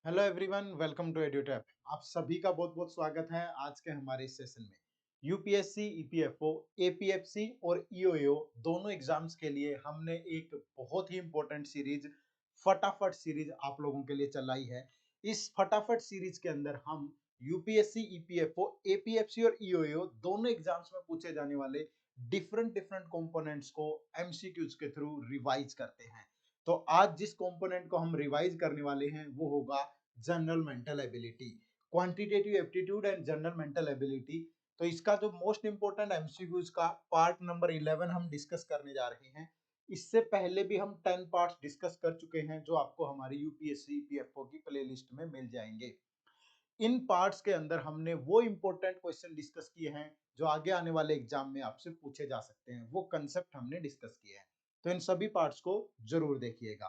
Hello everyone, welcome to Edutap. आप सभी का बहुत बहुत स्वागत है आज के हमारे इस सेशन में। यूपीएससी, ईपीएफओ, एपीएफसी और ईओएओ दोनों एग्जाम्स के लिए हमने एक बहुत ही इंपॉर्टेंट सीरीज फटाफट सीरीज आप लोगों के लिए चलाई है। इस फटाफट सीरीज के अंदर हम यूपीएससी, ईपीएफओ, एपीएफसी और ईओएओ दोनों एग्जाम्स में पूछे जाने वाले डिफरेंट डिफरेंट कंपोनेंट्स को एमसीक्यूज के थ्रू रिवाइज करते हैं। तो आज जिस कंपोनेंट को हम रिवाइज करने वाले हैं वो होगा general mental ability, quantitative aptitude and general mental ability. तो इसका जो मोस्ट इंपोर्टेंट एमसीक्यूज का पार्ट नंबर 11 हम डिस्कस करने जा रहे हैं। इससे पहले भी हम 10 पार्ट्स डिस्कस कर चुके हैं जो आपको हमारी यूपीएससी पीएफओ की प्लेलिस्ट में मिल जाएंगे। इन पार्ट्स के अंदर हमने वो इंपॉर्टेंट क्वेश्चन डिस्कस किए हैं जो आगे आने वाले एग्जाम में आपसे पूछे जा सकते हैं, वो कंसेप्ट हमने डिस्कस किए हैं। तो इन सभी पार्ट्स को जरूर देखिएगा।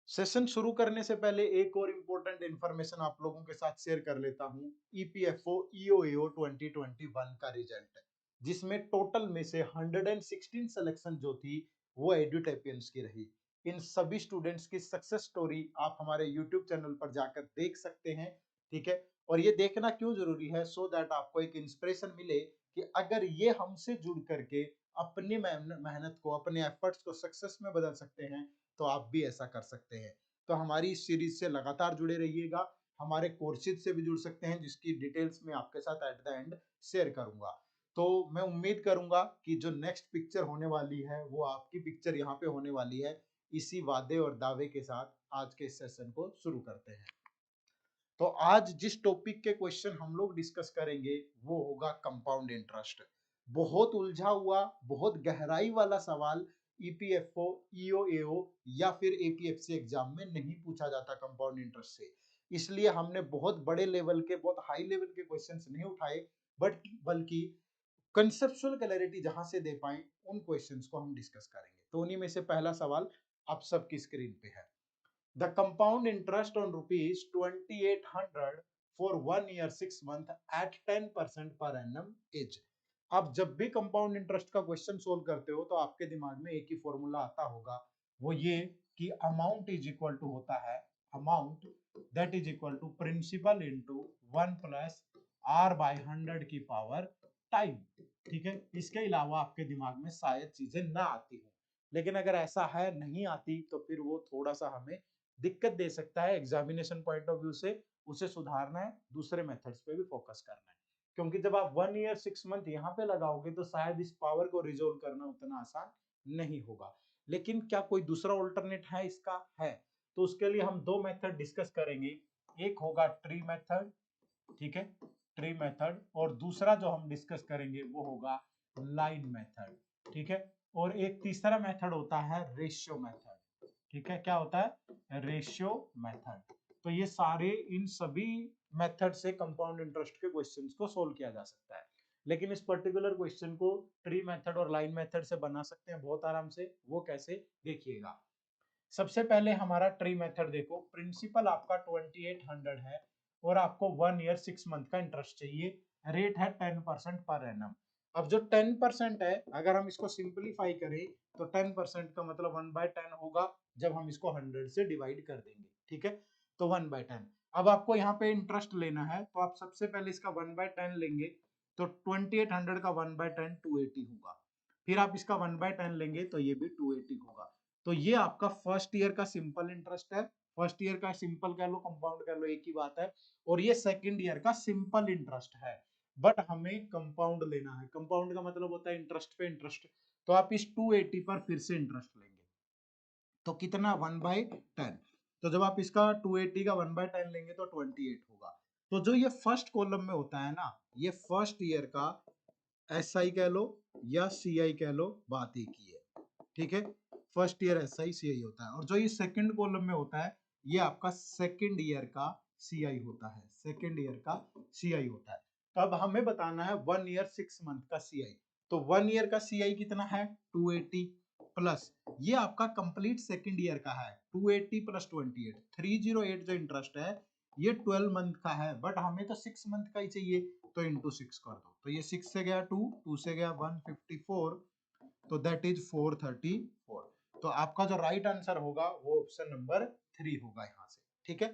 सेशन शुरू करने से पहले एक और इम्पोर्टेंट इंफॉर्मेशन आप लोगों के साथ शेयर कर लेता हूं। ईपीएफओ ईओएओ 2021 का रिजल्ट, जिसमें टोटल में से 116 सिलेक्शन जो थी वो एड्यूटेपियंस की रही। इन सभी स्टूडेंट्स की सक्सेस स्टोरी आप हमारे यूट्यूब चैनल पर जाकर देख सकते हैं। ठीक है, और ये देखना क्यों जरूरी है, सो दैट आपको एक इंस्पिरेशन मिले कि अगर ये हमसे जुड़ करके अपनी मेहनत को, अपने एफर्ट्स को सक्सेस में बदल सकते हैं तो आप भी ऐसा कर सकते हैं। तो हमारी इस सीरीज से लगातार जुड़े रहिएगा। हमारे कोर्सेज से भी जुड़ सकते हैं जिसकी डिटेल्स मैं आपके साथ एट द एंड शेयर करूंगा। तो मैं उम्मीद करूंगा कि जो नेक्स्ट पिक्चर होने वाली है वो आपकी पिक्चर यहाँ पे होने वाली है। इसी वादे और दावे के साथ आज के सेशन को शुरू करते हैं। तो आज जिस टॉपिक के क्वेश्चन हम लोग डिस्कस करेंगे वो होगा कंपाउंड इंटरेस्ट। बहुत उलझा हुआ, बहुत गहराई वाला सवाल ईपीएफओ, ईओएओ या फिर एपीएफसी एग्जाम में नहीं पूछा जाता कंपाउंड इंटरेस्ट से। इसलिए हमने बहुत बड़े लेवल के, बहुत हाई लेवल के क्वेश्चंस नहीं उठाए, बट बल्कि कंसेप्चुअल क्लैरिटी जहां से दे पाए उन क्वेश्चंस को हम डिस्कस करेंगे। तो उन्हीं में से पहला सवाल आप सबकी स्क्रीन पे है। The compound interest on rupees 2800 for 1 year 6 month at 10% per annum is। अब जब भी कंपाउंड इंटरेस्ट का क्वेश्चन सोल्व करते हो तो आपके दिमाग में एक ही फॉर्मूला आता होगा, वो ये कि अमाउंट इज इक्वल टू होता है, amount that is equal to principal into 1 plus R by 100 की पावर टाइम। ठीक है, इसके अलावा आपके दिमाग में शायद चीजें ना आती हो, लेकिन अगर ऐसा है नहीं आती तो फिर वो थोड़ा सा हमें दिक्कत दे सकता है। एग्जामिनेशन पॉइंट ऑफ व्यू से उसे सुधारना है, दूसरे मेथड्स पे भी फोकस करना है। क्योंकि जब आप 1 ईयर 6 मंथ यहाँ पे लगाओगे तो शायद इस पावर को रिजोल्व करना उतना आसान नहीं होगा। लेकिन क्या कोई दूसरा ऑल्टरनेट है इसका? है। तो उसके लिए हम दो मेथड डिस्कस करेंगे। एक होगा ट्री मेथड, ठीक है, ट्री मेथड, और दूसरा जो हम डिस्कस करेंगे वो होगा लाइन मेथड। ठीक है, और एक तीसरा मेथड होता है रेशियो मेथड। ठीक है, क्या होता है? Ratio method. तो ये सारे, इन सभी मेथड से कंपाउंड इंटरेस्ट के क्वेश्चंस को सोल्व किया जा सकता है। लेकिन इस पर्टिकुलर क्वेश्चन को ट्री मेथड और लाइन मेथड से बना सकते हैं बहुत आराम से। वो कैसे, देखिएगा। सबसे पहले हमारा ट्री मेथड देखो। प्रिंसिपल आपका 2800 है और आपको 1 ईयर 6 मंथ का इंटरेस्ट चाहिए। रेट है 10% पर एनम। अब जो 10% है, अगर हम इसको सिंपलीफाई करें तो 10% का मतलब 1/10 होगा जब हम इसको 100 से डिवाइड कर देंगे। ठीक है, तो 1/10। अब आपको यहाँ पे इंटरेस्ट लेना है तो आप सबसे पहले इसका 1/10 लेंगे, तो 2800 का 1/10 280 होगा। फिर आप इसका 1/10 लेंगे तो ये भी 280 होगा। तो ये आपका फर्स्ट ईयर का सिंपल इंटरेस्ट है। फर्स्ट ईयर का सिंपल कह लो, कंपाउंड कह लो, एक ही बात है। और ये सेकंड ईयर का सिंपल इंटरेस्ट है, बट हमें कंपाउंड लेना है। कंपाउंड का मतलब होता है इंटरेस्ट पे इंटरेस्ट। तो आप इस 280 पर फिर से इंटरेस्ट लेंगे तो कितना, 1/10। तो जब आप इसका 280 का 1/10 लेंगे तो 28 होगा। तो जो ये फर्स्ट कॉलम में होता है ना, ये फर्स्ट ईयर का एस आई कह लो या सी आई कह लो, बात एक ही है। ठीक है, फर्स्ट ईयर एस आई सी आई होता है, और जो ये सेकंड कॉलम में होता है ये आपका सेकंड ईयर का सी आई होता है। सेकंड ईयर का सी आई होता है। तो अब हमें बताना है 1 ईयर 6 मंथ का सी आई। तो 1 ईयर का सी आई कितना है? 280 प्लस ये आपका कंप्लीट सेकंड ईयर का है 280 प्लस 28, 308 जो इंटरेस्ट है ये 12 मंथ का है, बट हमें तो 6 मंथ का ही चाहिए, तो इंटू 6 कर दो। तो ये 6 से गया 2, 2 से गया 154, तो दैट इज 434। तो आपका जो राइट आंसर होगा वो ऑप्शन नंबर 3 होगा यहाँ से। ठीक है,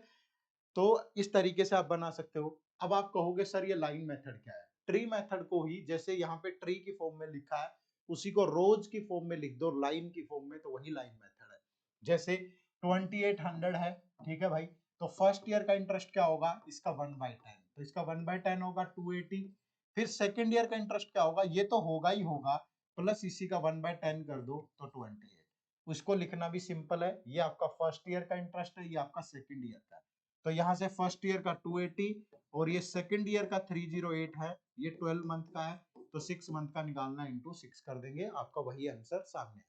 तो इस तरीके से आप बना सकते हो। अब आप कहोगे सर ये लाइन मेथड क्या है? ट्री मेथड को ही जैसे यहाँ पे ट्री की फॉर्म में लिखा है उसी को रोज की फॉर्म में लिख दो, लाइन की फॉर्म में, तो वही लाइन मेथड है। जैसे 2800 है, ठीक है भाई, तो फर्स्ट ईयर का इंटरेस्ट क्या होगा इसका 1/10, तो इसका 1/10 होगा 280। फिर सेकेंड ईयर का इंटरेस्ट क्या होगा, ये तो होगा ही होगा, प्लस इसी का 1/10 कर दो तो 28। उसको लिखना भी सिंपल है, ये आपका फर्स्ट ईयर का इंटरेस्ट है, ये आपका सेकेंड ईयर का है। तो यहाँ से फर्स्ट ईयर का 280 और ये सेकेंड ईयर का 308 है, ये 12 मंथ का है, तो 6 मंथ का निकालना इंटू 6 कर देंगे, आपका वही आंसर सामने।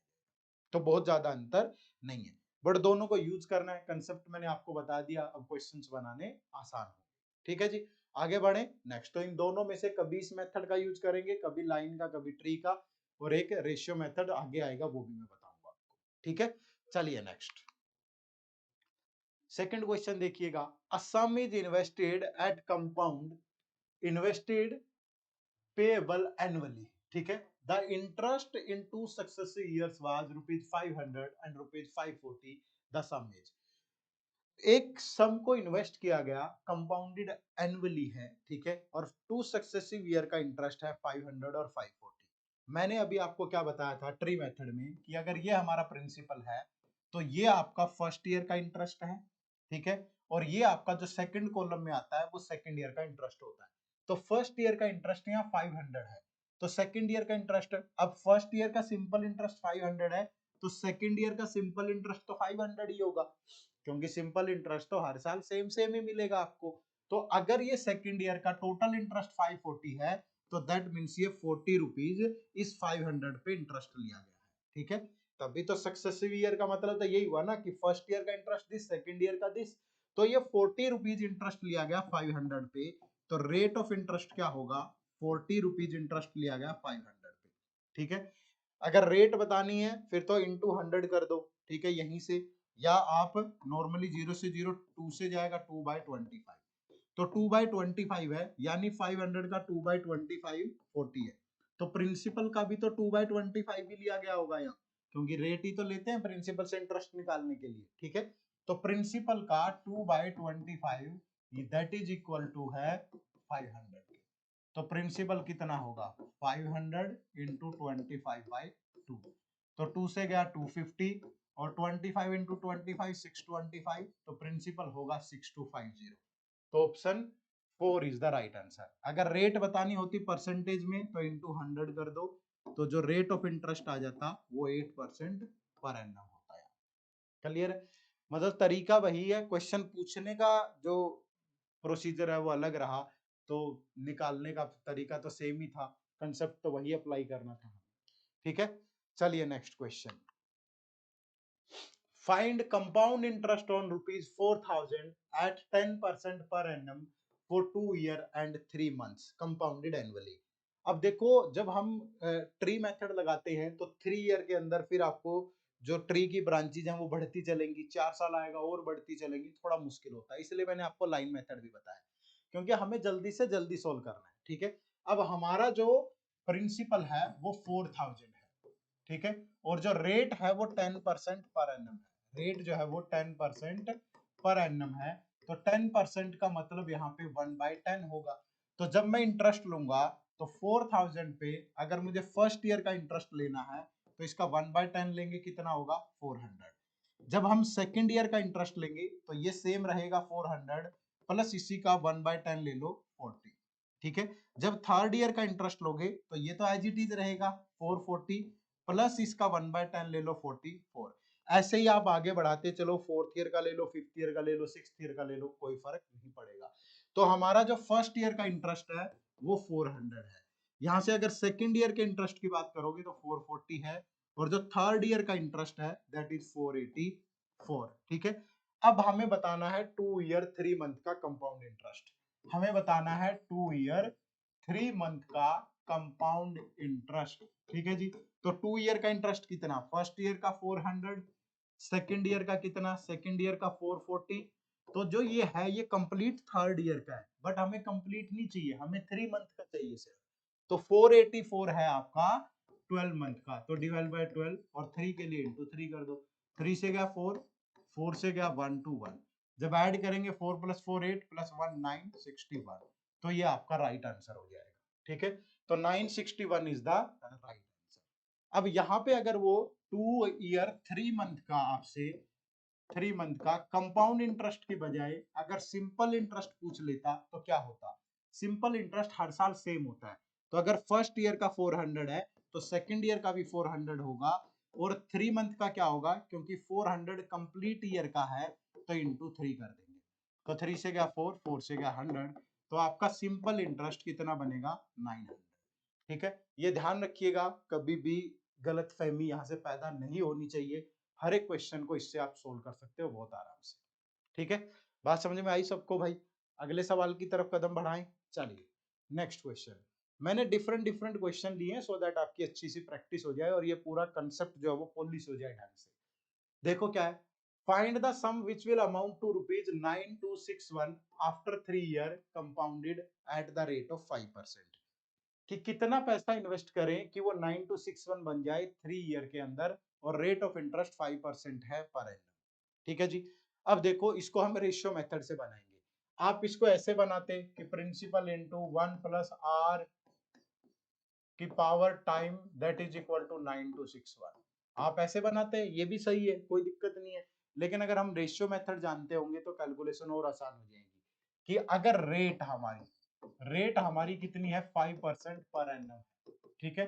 तो बहुत ज्यादा अंतर नहीं है, बट दोनों को यूज करना है, कंसेप्ट मैंने आपको बता दिया, अब क्वेश्चंस बनाने आसान हो। ठीक है जी, आगे बढ़े नेक्स्ट। तो इन दोनों में से कभी इस मेथड का यूज करेंगे, कभी लाइन का, कभी ट्री का, और एक रेशियो मेथड आगे आएगा वो भी मैं बताऊंगा आपको। ठीक है, चलिए नेक्स्ट सेकंड क्वेश्चन देखिएगा। A sum is invested at compound invested payable annually, ठीक है, the interest in 2 successive years was ₹500 and ₹540, the sum is. एक सम को इन्वेस्ट किया गया, कंपाउंडेड एनुअली है, ठीक है, और 2 सक्सेसिव ईयर का इंटरेस्ट है 500 और 540। मैंने अभी आपको क्या बताया था ट्री मेथड में कि अगर ये हमारा प्रिंसिपल है तो ये आपका फर्स्ट ईयर का इंटरेस्ट है, ठीक है, और ये आपका जो सेकंड कॉलम में आता है वो सेकंड ईयर का इंटरेस्ट होता है। तो फर्स्ट ईयर का इंटरेस्ट यहाँ 500 है, तो सेकंड ईयर का इंटरेस्ट, अब फर्स्ट ईयर का सिंपल इंटरेस्ट 500 है, तो सेकंड ईयर का सिंपल इंटरेस्ट तो 500 ही होगा, क्योंकि सिंपल इंटरेस्ट तो हर साल सेम सेम ही मिलेगा आपको। तो अगर ये सेकंड ईयर का टोटल इंटरेस्ट 540 है तो दैट मीन्स ये 40 रुपीज इस 500 पे इंटरेस्ट लिया गया है, ठीक है। तभी तो सक्सेसिव ईयर का मतलब तो यही हुआ ना कि फर्स्ट ईयर का इंटरेस्ट दिस, सेकंड ईयर का दिस, तो ये 40 रुपीज इंटरेस्ट लिया गया 500 पे, तो रेट ऑफ इंटरेस्ट क्या होगा, 40 रुपीज इंटरेस्ट लिया गया 500 पे, ठीक है। अगर रेट बतानी है फिर तो इंटू 100 कर दो, ठीक है, यहीं से, या आप नॉर्मली 0 से 0 2 से जाएगा 2/25, तो 2/25 है, यानी 500 का 2/25 40 है, तो प्रिंसिपल का भी तो 2/25 ही लिया गया होगा यहाँ, क्योंकि रेट ही तो लेते हैं प्रिंसिपल से इंटरेस्ट निकालने के लिए, ठीक है। तो प्रिंसिपल का 2/25 दैट इज इक्वल टू है 500, तो प्रिंसिपल कितना होगा 500 इंटू 25/2, तो 2 से गया 250 और 25 इंटू 25 625, तो प्रिंसिपल होगा 6250। तो option 4 is the right answer. अगर रेट बतानी होती परसेंटेज में तो इंटू 100 कर दो, तो जो रेट ऑफ इंटरेस्ट आ जाता वो 8% पर एनम होता है। क्लियर है, मतलब तरीका वही है, क्वेश्चन पूछने का जो प्रोसीजर है वो अलग रहा, तो निकालने का तरीका तो सेम ही था, कंसेप्ट तो वही अप्लाई करना था, ठीक है। चलिए next question. Find compound interest on ₹4000 at 10% per annum for 2 year and 3 months compounded annually। अब देखो जब हम ट्री मेथड लगाते हैं तो 3 ईयर के अंदर फिर आपको जो ट्री की ब्रांचेज हैं वो बढ़ती चलेंगी, 4 साल आएगा और बढ़ती चलेंगी, थोड़ा मुश्किल होता है, इसलिए मैंने आपको लाइन मेथड भी बताया, क्योंकि हमें जल्दी से जल्दी सोल्व करना है, ठीक है। अब हमारा जो प्रिंसिपल है वो 4000 है, ठीक है, और जो रेट है वो 10% पर एनम है, रेट जो है वो 10% पर एनम है, तो 10% का मतलब यहाँ पे 1/10 होगा। तो जब मैं इंटरेस्ट लूंगा तो 4000 पे अगर मुझे फर्स्ट ईयर का इंटरेस्ट लेना है तो इसका 1/10 लेंगे, कितना होगा 400। जब हम सेकेंड ईयर का इंटरेस्ट लेंगे तो ये सेम रहेगा 400 प्लस इसी का 1/10 ले लो 40, ठीक है। जब थर्ड ईयर का इंटरेस्ट लोगे तो ये तो एज इट इज रहेगा 440 प्लस इसका 1/10 ले लो 44। ऐसे ही आप आगे बढ़ाते चलो, फोर्थ ईयर का ले लो, फिफ्थ ईयर का ले लो, सिक्स्थ ईयर का ले लो, कोई फर्क नहीं पड़ेगा। तो हमारा जो फर्स्ट ईयर का इंटरेस्ट है वो 400 है, यहाँ से अगर सेकेंड ईयर के इंटरेस्ट की बात करोगे तो 440 है, और जो थर्ड ईयर का इंटरेस्ट है दैट इज 484, ठीक है। अब हमें बताना है 2 ईयर 3 मंथ का कंपाउंड इंटरेस्ट, हमें बताना है 2 ईयर 3 मंथ का कंपाउंड इंटरेस्ट, ठीक है जी। तो 2 ईयर का इंटरेस्ट कितना, फर्स्ट ईयर का 400, सेकेंड ईयर का कितना, सेकेंड ईयर का 440, तो जो ये है ये कंप्लीट थर्ड ईयर का है, बट हमें कंप्लीट नहीं चाहिए, हमें 3 मंथ का चाहिए सिर्फ। तो 484 है आपका 12 मंथ का, तो डिवाइड बाय 12 और 3 के लिए इंटू 3 कर दो, 3 से गया 4, 4 से गया 1 to 1, जब ऐड करेंगे 4 + 4 8 + 1 9 61, तो ये आपका राइट आंसर हो जाएगा। ठीक है, तो 961 इज द राइट आंसर। अब यहाँ पे अगर वो 2 ईयर 3 मंथ का आपसे 3 मंथ का कंपाउंड इंटरेस्ट की बजाय अगर सिंपल इंटरेस्ट पूछ लेता तो क्या होता? सिंपल इंटरेस्ट हर साल सेम होता है, तो अगर फर्स्ट ईयर का 400 है तो सेकंड ईयर का भी 400 होगा, और 3 मंथ का क्या होगा, क्योंकि 400 कंप्लीट ईयर का है तो इंटू 3 कर देंगे, तो 3 से गया 4, 4 से गया 100, तो आपका सिंपल इंटरेस्ट कितना बनेगा? 900। ठीक है, ये ध्यान रखिएगा, कभी भी गलत फहमी यहाँ से पैदा नहीं होनी चाहिए। हर एक क्वेश्चन को इससे आप सोल्व कर सकते हो बहुत आराम से। ठीक है, बात समझ में आई सबको भाई? अगले सवाल की तरफ कदम बढ़ाएं। चलिए नेक्स्ट क्वेश्चन। मैंने डिफरेंट डिफरेंट क्वेश्चन लिए हैं सो दैट आपकी अच्छी सी प्रैक्टिस हो जाए और ये पूरा कंसेप्ट जो है वो पॉलिश हो जाए ढंग से। देखो क्या है, find the sum which will amount to ₹9261 after 3 year compounded at the rate of 5%। कि कितना पैसा इन्वेस्ट करें कि वो 9261 बन जाए 3 ईयर के अंदर, और रेट ऑफ इंटरेस्ट 5% है पर एनम। ठीक है जी, अब देखो इसको हम रेशियो मेथड से बनाएंगे। आप इसको ऐसे बनाते कि प्रिंसिपल इंटू 1 + r की power time that is equal to 9261, आप ऐसे बनाते हैं, ये भी सही है, कोई दिक्कत नहीं है। लेकिन अगर हम रेशियो मेथड जानते होंगे तो कैलकुलेशन और आसान हो जाएगी। कि अगर रेट हमारी कितनी है? 5% पर एनम, ठीक है,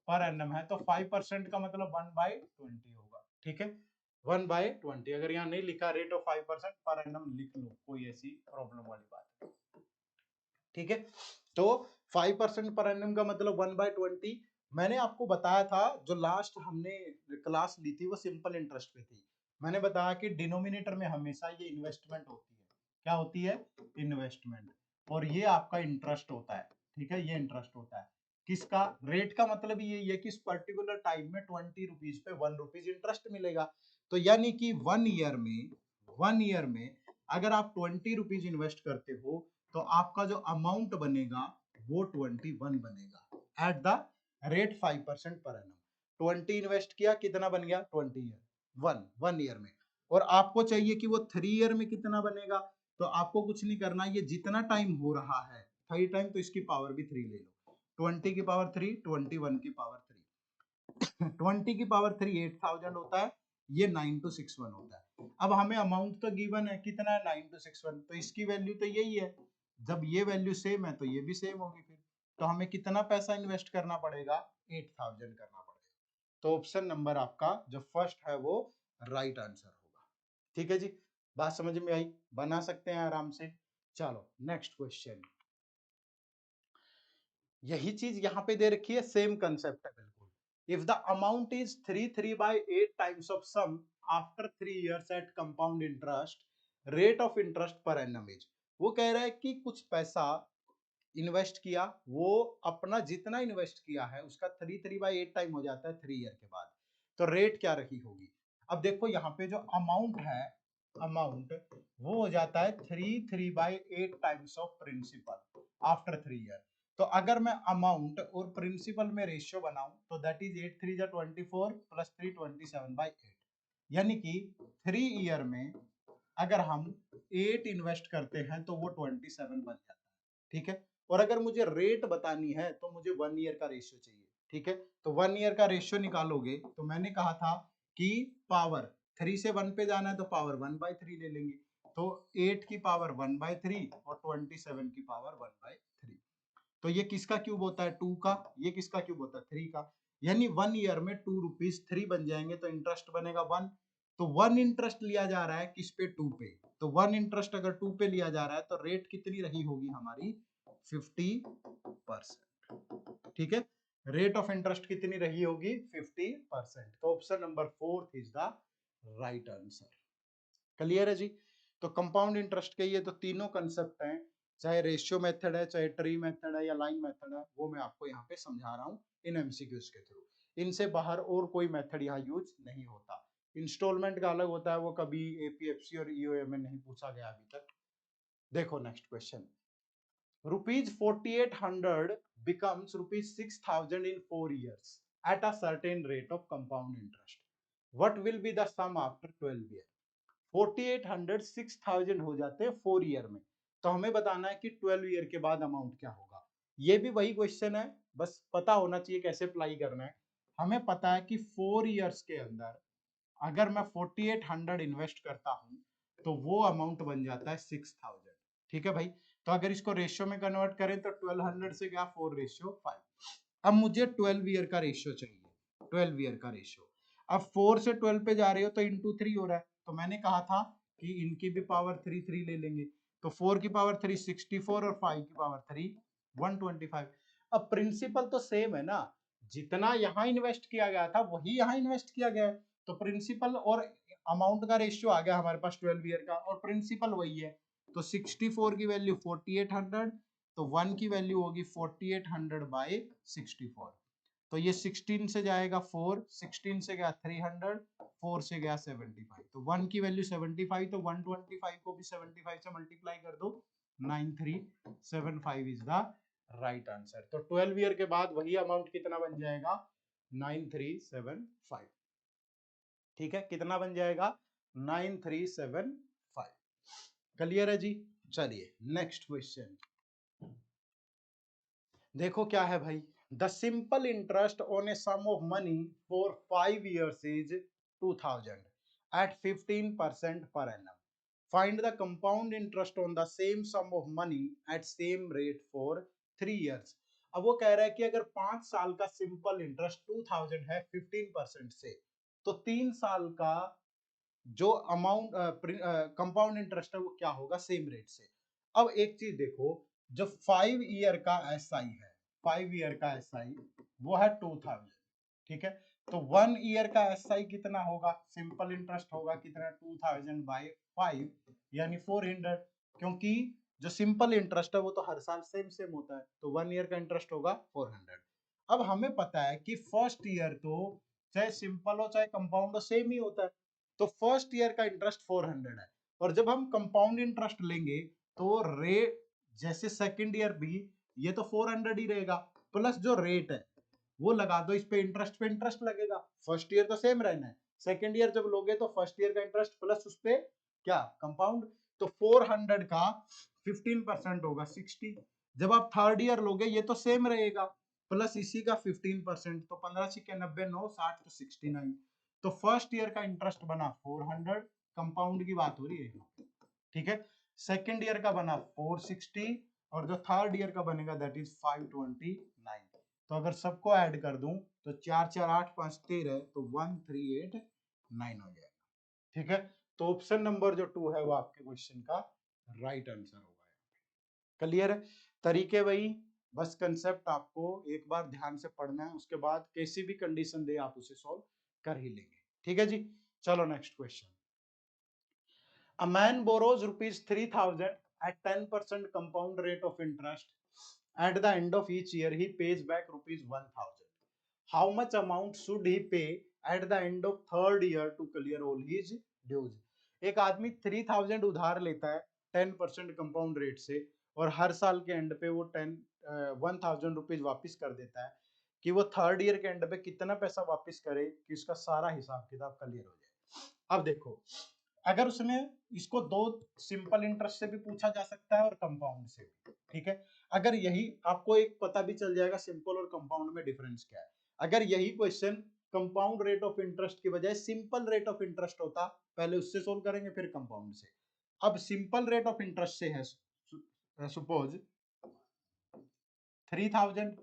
पर एनम है, तो 5% का मतलब 1/20 होगा। ठीक है, 1/20। अगर यहाँ नहीं लिखा रेट ऑफ 5% पर एनम लिख लो, कोई ऐसी प्रॉब्लम वाली बात नहीं। ठीक है, तो 5% पर एनम का मतलब 1/20। मैंने आपको बताया था, जो लास्ट हमने क्लास ली थी वो सिंपल इंटरेस्ट पे थी। मैंने बताया कि डिनोमिनेटर में हमेशा ये इन्वेस्टमेंट होती है। क्या होती है? इन्वेस्टमेंट। और ये आपका इंटरेस्ट होता है। ठीक है, ये इंटरेस्ट होता है किसका? रेट का मतलब यही है कि इस पर्टिकुलर टाइम में 20 रुपीज पे 1 रुपीज इंटरेस्ट मिलेगा। तो यानी कि 1 ईयर में अगर आप 20 रुपीज इन्वेस्ट करते हो तो आपका जो अमाउंट बनेगा वो 21 बनेगा eight the rate 5% per annum. 20 invest किया, कितना बन गया? 20 ईयर, 1 ईयर में। और आपको चाहिए कि वो 3 ईयर में कितना बनेगा, तो आपको कुछ नहीं करना, ये जितना टाइम हो रहा है 3 टाइम, तो इसकी पावर भी 3 ले लो। 20 की पावर 3, 21 की पावर 3, 20 की पावर 3 8000 होता है, ये 9261 होता है। अब हमें अमाउंट तो गिवन है, कितना है? 9261, तो इसकी वैल्यू तो यही है। जब ये वैल्यू सेम है तो ये भी सेम होगी फिर। तो हमें कितना पैसा इन्वेस्ट करना पड़ेगा? 8000 करना पड़ेगा। तो ऑप्शन नंबर आपका जो फर्स्ट है वो राइट आंसर होगा। ठीक है जी, बात समझ में आई? बना सकते हैं आराम से। चलो नेक्स्ट क्वेश्चन। यही चीज यहाँ पे दे रखी है, सेम कंसेप्ट है बिल्कुल। If the amount is 3/8 times of sum after 3 years at compound interest, rate of interest per annum is. वो कह रहा है कि कुछ पैसा इन्वेस्ट किया, वो अपना जितना इन्वेस्ट किया है उसका 3/8 टाइम हो जाता है 3 ईयर के बाद, तो रेट क्या रही होगी? अब देखो यहाँ पे जो अमाउंट है, अमाउंट वो हो जाता है 3/8 times of principal after 3 year. तो अगर मैं अमाउंट और प्रिंसिपल में रेशियो बनाऊं तो दैट इज 8 3 24 + 3 27/8, यानी कि 3 ईयर में अगर हम 8 इन्वेस्ट करते हैं तो वो 27 बन जाता है। ठीक है, और अगर मुझे रेट बतानी है तो मुझे 1 ईयर का रेशियो चाहिए। ठीक है, तो 1 ईयर का रेशियो निकालोगे तो मैंने कहा था कि पावर 3 से 1 पे जाना है तो पावर 1/3 ले लेंगे, तो 8 की पावर 1/3 और 27 की पावर 1/3। तो ये किसका क्यूब होता है? 2 का। ये किसका क्यूब होता है? 3 का। यानी 1 ईयर में 2 रुपीज 3 बन जाएंगे तो इंटरेस्ट बनेगा 1। तो 1 इंटरेस्ट लिया जा रहा है किस पे? 2 पे। तो 1 इंटरेस्ट अगर 2 पे लिया जा रहा है तो रेट कितनी रही होगी हमारी? 50%। ठीक है, रेट ऑफ इंटरेस्ट कितनी रही होगी? 50%। तो option number 4 is the right answer. Clear है जी? तो कंपाउंड इंटरेस्ट के ये तो तीनों कंसेप्ट हैं, चाहे रेशियो मेथड है, चाहे ट्री मेथड है या लाइन मेथड है, वो मैं आपको यहाँ पे समझा रहा हूँ इन एमसीक्यूज के थ्रू। इनसे बाहर और कोई मेथड यहाँ यूज नहीं होता। इंस्टॉलमेंट का अलग होता है, वो कभी एपीएफसी और ईओए में नहीं पूछा गया अभी तक। देखो next question. ₹4800 becomes ₹6000 in 4 years at a certain rate of compound interest. What will be the sum after 12 years? 4800 6000 हो जाते हैं 4 ईयर में। तो हमें बताना है कि 12 ईयर के बाद अमाउंट क्या होगा। ये भी वही क्वेश्चन है, बस पता होना चाहिए कैसे अप्लाई करना है। हमें पता है कि 4 ईयर्स के अंदर अगर मैं 4800 इन्वेस्ट करता हूं तो वो अमाउंट बन जाता है 6000। ठीक है भाई, तो अगर इसको रेशियो में कन्वर्ट करें तो 1200 से क्या 4:5। अब मुझे 12 ईयर का रेशियो चाहिए, 12 ईयर का रेशियो। अब 4 से 12 पे जा रहे हो तो इंटू 3 हो रहा है, तो मैंने कहा था कि इनकी भी पावर 3 ले लेंगे। तो 4 की पावर 3 64 और 5 की पावर 3 125। अब प्रिंसिपल तो सेम है ना, जितना यहाँ इन्वेस्ट किया गया था वही यहाँ इन्वेस्ट किया गया है, तो प्रिंसिपल और अमाउंट का रेशियो आ गया हमारे पास 12 ईयर का, और प्रिंसिपल वही है। तो 64 की वैल्यू 4800, तो 1 की वैल्यू होगी 4800 बाई 64। तो ये 16 से जाएगा 4, 16 से गया 300, 4 से गया 75। तो 1 की वैल्यू 75, तो 125 को भी 75 से मल्टीप्लाई कर दो, 9375 इज द राइट आंसर। तो 12 ईयर के बाद वही अमाउंट कितना बन जाएगा, 9375। ठीक है, कितना बन जाएगा, 9375। क्लियर है जी। चलिए नेक्स्ट क्वेश्चन देखो क्या है भाई। The simple interest on a sum of money for 5 years इज 2000 at 15% per annum. Find the compound interest on the same sum of money at same rate for 3 years. अब वो कह रहा है कि अगर 5 साल का सिंपल इंटरेस्ट 2000 है 15% से, तो 3 साल का जो अमाउंट कंपाउंड इंटरेस्ट है वो क्या होगा, सेम रेट से। अब एक चीज देखो, जो 5 ईयर का एसआई है, 5 ईयर का एसआई वो है 2000। ठीक है, तो 1 ईयर का एसआई कितना होगा, सिंपल इंटरेस्ट होगा कितना, 2000 बाई 5 यानी 400। क्योंकि जो सिंपल इंटरेस्ट है वो तो हर साल सेम सेम होता है, तो 1 ईयर का इंटरेस्ट होगा 400। अब हमें पता है कि फर्स्ट ईयर तो चाहे सिंपल हो चाहे कंपाउंड हो सेम ही होता है, तो फर्स्ट ईयर का इंटरेस्ट 400 है। और जब हम कंपाउंड इंटरेस्ट लेंगे तो रेट जैसे सेकंड ईयर भी ये तो 400 ही रहेगा, प्लस जो रेट है वो लगा दो, इस पे इंटरेस्ट लगेगा। फर्स्ट ईयर तो सेम रहना है, सेकंड ईयर जब लोगे तो फर्स्ट ईयर का इंटरेस्ट प्लस उस पे क्या कंपाउंड। तो 400 का 15% होगा 60। जब आप थर्ड ईयर लोगे ये तो सेम रहेगा, प्लस इसी का 15%, तो 15 छिके 90, 9 60 तो 69। तो फर्स्ट ईयर का इंटरेस्ट बना 400, कंपाउंड की बात हो रही है। ठीक है, सेकंड ईयर का बना 460, और जो थर्ड ईयर का बनेगा दैट इज 529। तो अगर सबको ऐड कर दूं तो 4 4 8 5 13, तो 1389 हो जाएगा। ठीक है, तो ऑप्शन नंबर जो 2 है वो आपके क्वेश्चन का राइट आंसर होगा। क्लियर है, तरीके वही, बस कंसेप्ट आपको एक बार ध्यान से पढ़ना है, उसके बाद कैसी भी कंडीशन दे आप उसे सॉल्व कर ही लेंगे। ठीक है जी, चलो next question. A man borrows rupees 3000 at 10% compound rate of interest. At the end of each year, he pays back rupees 1000. How much amount should he pay at the end of third year to clear all his dues? एक आदमी 3000 उधार लेता है 10% compound rate से, और हर साल के and पे वो 1000 रुपीज वापिस कर देता है, कि वो थर्ड ईयर के एंड पे कितना पैसा वापिस करे कि उसका सारा हिसाब किताब क्लियर हो जाए। अब देखो, अगर उसने इसको दो सिंपल इंटरेस्ट से भी पूछा जा सकता है और कंपाउंड से भी। ठीक है, अगर यही आपको एक पता भी चल जाएगा सिंपल और कंपाउंड में डिफरेंस क्या है। अगर यही question compound rate of interest की बजाय सिंपल रेट ऑफ इंटरेस्ट होता, पहले उससे सोल्व करेंगे फिर कंपाउंड से। अब सिंपल रेट ऑफ इंटरेस्ट से है, सपोज 3000,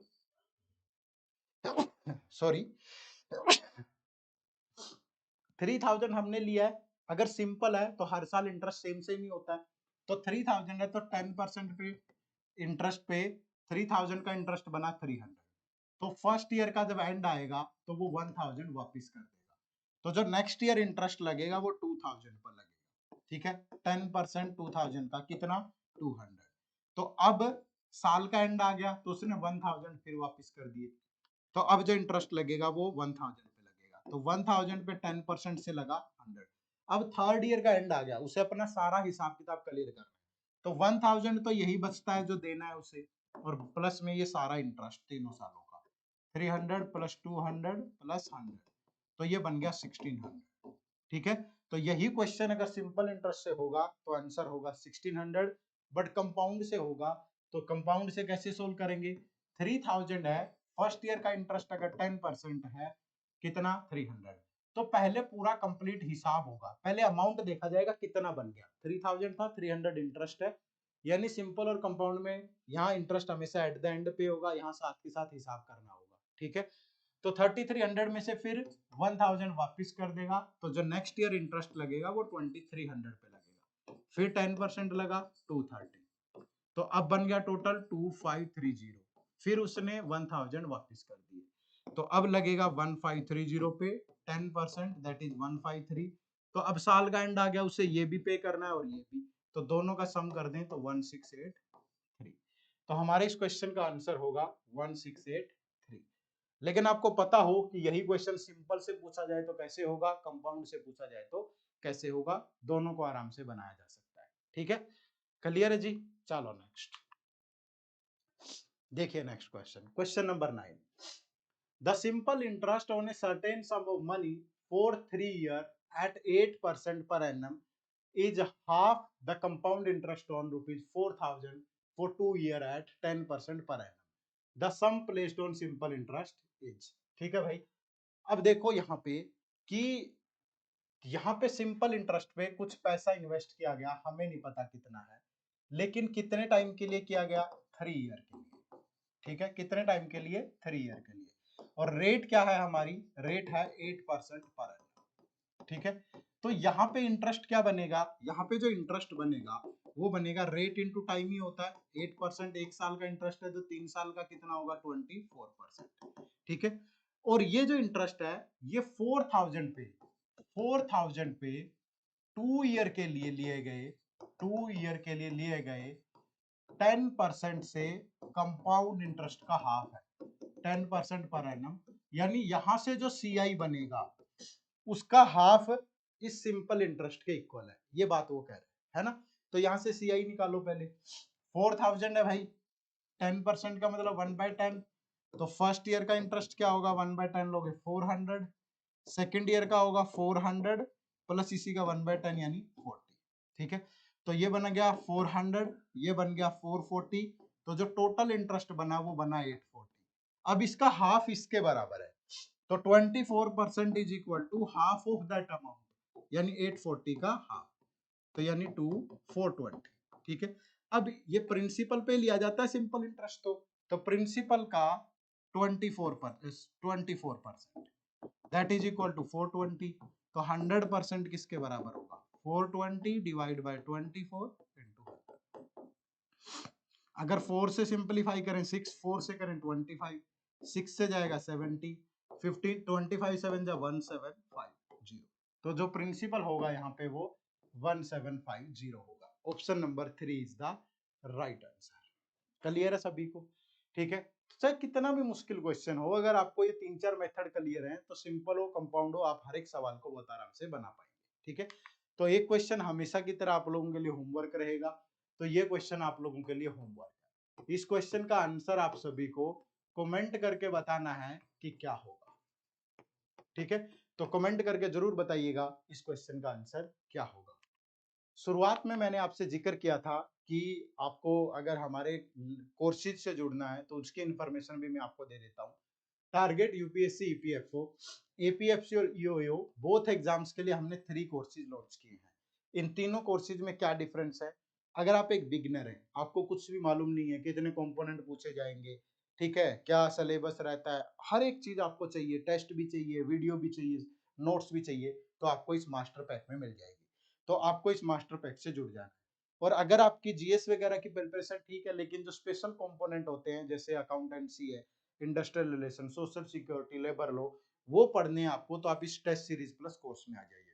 सॉरी 3000 हमने लिया है। अगर सिंपल है तो हर साल इंटरेस्ट सेम सेम ही होता है, तो 3000 है तो 10% पे इंटरेस्ट पे 3000 का इंटरेस्ट बना 300। तो फर्स्ट ईयर का जब एंड आएगा तो वो 1000 वापिस कर देगा, तो जो नेक्स्ट ईयर इंटरेस्ट लगेगा वो 2000 पर लगेगा। ठीक है, 10% 2000 का कितना 200। तो अब साल का एंड आ गया तो उसने 1000 फिर वापिस कर दिए, तो अब जो इंटरेस्ट लगेगा वो 1000 पे लगेगा, तो 1000 पे 10% से लगा 100। अब थर्ड ईयर का एंड आ गया, उसे अपना सारा हिसाब किताब क्लियर करना है, तो 1000 तो यही बचता है जो देना है उसे, और प्लस में ये सारा इंटरेस्ट तीनों सालों का 300 प्लस 200 प्लस 100, तो ये बन गया 1600। ठीक है, तो यही क्वेश्चन अगर सिंपल इंटरेस्ट से होगा तो आंसर होगा 1600, बट कंपाउंड से होगा तो कंपाउंड से कैसे सोल्व करेंगे? 3000 है, फर्स्ट ईयर का इंटरेस्ट अगर 10% है कितना 300, तो पहले पूरा कंप्लीट हिसाब होगा, पहले अमाउंट देखा जाएगा कितना बन गया, 3000 था, 300 इंटरेस्ट है, यानी सिंपल और कंपाउंड में यहाँ इंटरेस्ट हमेशा एट द एंड पे होगा, यहाँ साथ के साथ हिसाब करना होगा, ठीक है। तो 3300 में से फिर 1000 वापस कर देगा, तो जो नेक्स्ट ईयर इंटरेस्ट लगेगा वो 2300 पे लगेगा, फिर 10% लगा 230, तो अब बन गया टोटल 2530, फिर उसने 1000 वापस कर दिए, तो अब लगेगा 1530 पे 10%, दैट इज 153, तो अब साल का एंड आ गया, उसे ये भी पे करना है और ये भी, तो दोनों का सम कर दें तो 1683, तो हमारे इस क्वेश्चन का आंसर होगा 1683। लेकिन आपको पता हो कि यही क्वेश्चन सिंपल से पूछा जाए तो कैसे होगा, कंपाउंड से पूछा जाए तो कैसे होगा, दोनों को आराम से बनाया जा सकता है, ठीक है, क्लियर है जी। चलो नेक्स्ट देखिए, next question, question number 9, the simple interest on a certain some of money for 3 years at 8% per annum is half the compound interest on rupees 4000 for 2 years at 10% per annum. The sum placed on simple interest is, ठीक है भाई। अब देखो यहाँ पे कि यहाँ पे सिंपल इंटरेस्ट पे कुछ पैसा इन्वेस्ट किया गया, हमें नहीं पता कितना है, लेकिन कितने टाइम के लिए किया गया, 3 ईयर के लिए, ठीक है, कितने टाइम के लिए, 3 ईयर के लिए, और रेट क्या है हमारी, रेट है 8% पर annum, ठीक है। तो यहाँ पे इंटरेस्ट क्या बनेगा, यहाँ पे जो इंटरेस्ट बनेगा वो बनेगा रेट इंटू टाइम ही होता है, 8% एक साल का इंटरेस्ट है तो 3 साल का कितना होगा 24%, ठीक है। और ये जो इंटरेस्ट है ये 4000 पे 2 ईयर के लिए लिए गए, 2 ईयर के लिए लिए गए 10% से कंपाउंड इंटरेस्ट का हाफ है, 10% पर एनम, यानी यहां से जो सीआई बनेगा उसका हाफ इस सिंपल इंटरेस्ट के इक्वल है, ये बात वो कह रहे हैं, है ना। तो यहां से सीआई निकालो पहले, 4000 है भाई, 10% का मतलब 1/10, तो फर्स्ट ईयर का इंटरेस्ट क्या होगा, 1/10 लोगे 400, सेकेंड ईयर का होगा 400 प्लस इसी का 1/10 यानी 40, ठीक है। तो ये बन गया 400, ये बन गया 440, तो जो टोटल इंटरेस्ट बना वो बना 840। अब इसका हाफ इसके बराबर है, तो 24% is equal to half of that amount, यानी 840 का हाफ, तो यानी 420, ठीक है। अब ये प्रिंसिपल पे लिया जाता है सिंपल इंटरेस्ट, तो प्रिंसिपल का 24% दैट इज इक्वल टू 420, तो 100% किसके बराबर होगा, 420 डिवाइड बाय 24 इंटू, अगर 4 से सिंपलीफाई करें 6, 4 से करें 25, 6 से जाएगा 70, 15, 25 7 जा 1750, तो जो प्रिंसिपल होगा यहाँ पे वो 1750 होगा, option number 3 is the right answer. Clear है सभी को, ठीक है। चाहे कितना भी मुश्किल क्वेश्चन हो, अगर आपको ये 3-4 मेथड क्लियर हैं तो सिंपल हो कंपाउंड हो आप हर एक सवाल को बहुत आराम से बना पाएंगे, ठीक है। तो एक क्वेश्चन हमेशा की तरह आप लोगों के लिए होमवर्क रहेगा, तो ये क्वेश्चन आप लोगों के लिए होमवर्क है, इस क्वेश्चन का आंसर आप सभी को कमेंट करके बताना है कि क्या होगा, ठीक है। तो कमेंट करके जरूर बताइएगा इस क्वेश्चन का आंसर क्या होगा। शुरुआत में मैंने आपसे जिक्र किया था कि आपको अगर हमारे कोर्सेज से जुड़ना है तो उसकी इंफॉर्मेशन भी मैं आपको दे देता हूँ। टारगेट यूपीएससी ईपीएफओ एपीएफसी और ईओएओ बोथ एग्जाम्स के लिए हमने 3 कोर्सेज लॉन्च किए हैं। इन तीनों कोर्सेज में क्या डिफरेंस है, अगर आप एक बिगिनर हैं, आपको कुछ भी मालूम नहीं है, कितने कंपोनेंट पूछे जाएंगे, ठीक है, क्या सिलेबस रहता है, हर एक चीज आपको चाहिए, टेस्ट भी चाहिए, वीडियो भी चाहिए, नोट्स भी चाहिए, तो आपको इस मास्टर पैक में मिल जाएगी, तो आपको इस मास्टर पैक से जुड़ जाना है। और अगर आपकी जीएस वगैरह की प्रिपरेशन ठीक है, लेकिन जो स्पेशल कंपोनेंट होते हैं जैसे अकाउंटेंसी है, industrial relation, social security, labour law, वो पढ़ने हैं आपको, तो आप इस टेस्ट सीरीज प्लस कोर्स में आ जाइए।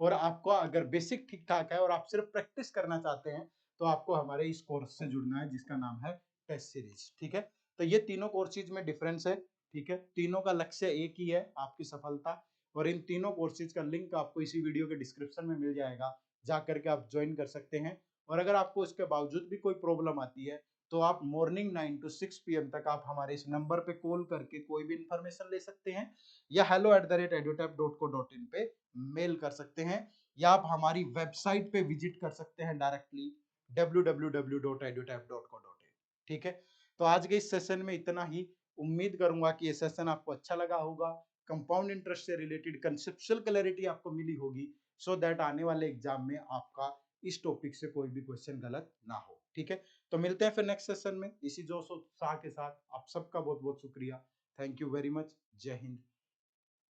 और आपको अगर बेसिक ठीक ठाक है और आप सिर्फ प्रैक्टिस करना चाहते हैं तो आपको हमारे इस कोर्स से जुड़ना है जिसका नाम है टेस्ट सीरीज, ठीक है। तो ये तीनों कोर्सेज में डिफरेंस है, ठीक है, तीनों का लक्ष्य एक ही है, आपकी सफलता। और इन तीनों कोर्सेज का लिंक आपको इसी वीडियो के डिस्क्रिप्शन में मिल जाएगा, जा करके आप ज्वाइन कर सकते हैं। और अगर आपको इसके बावजूद भी कोई प्रॉब्लम आती है तो आप मॉर्निंग 9 to 6 PM तक आप हमारे इस नंबर पे कॉल करके कोई भी इंफॉर्मेशन ले सकते हैं, या hello@edutap.co.in पे मेल कर सकते हैं। या आप हमारी वेबसाइट पे विजिट कर सकते हैं डायरेक्टली www.edutap.co.in। ठीक है, तो आज के इस सेशन में इतना ही। उम्मीद करूंगा कि ये सेशन आपको अच्छा लगा होगा, कंपाउंड इंटरेस्ट से रिलेटेड कंसेप्चुअल क्लैरिटी आपको मिली होगी, सो दैट आने वाले एग्जाम में आपका इस टॉपिक से कोई भी क्वेश्चन गलत ना हो। ठीक है, तो मिलते हैं फिर नेक्स्ट सेशन में इसी जोश उत्साह के साथ। आप सबका बहुत बहुत शुक्रिया। Thank you very much. जय हिंद,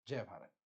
जय भारत।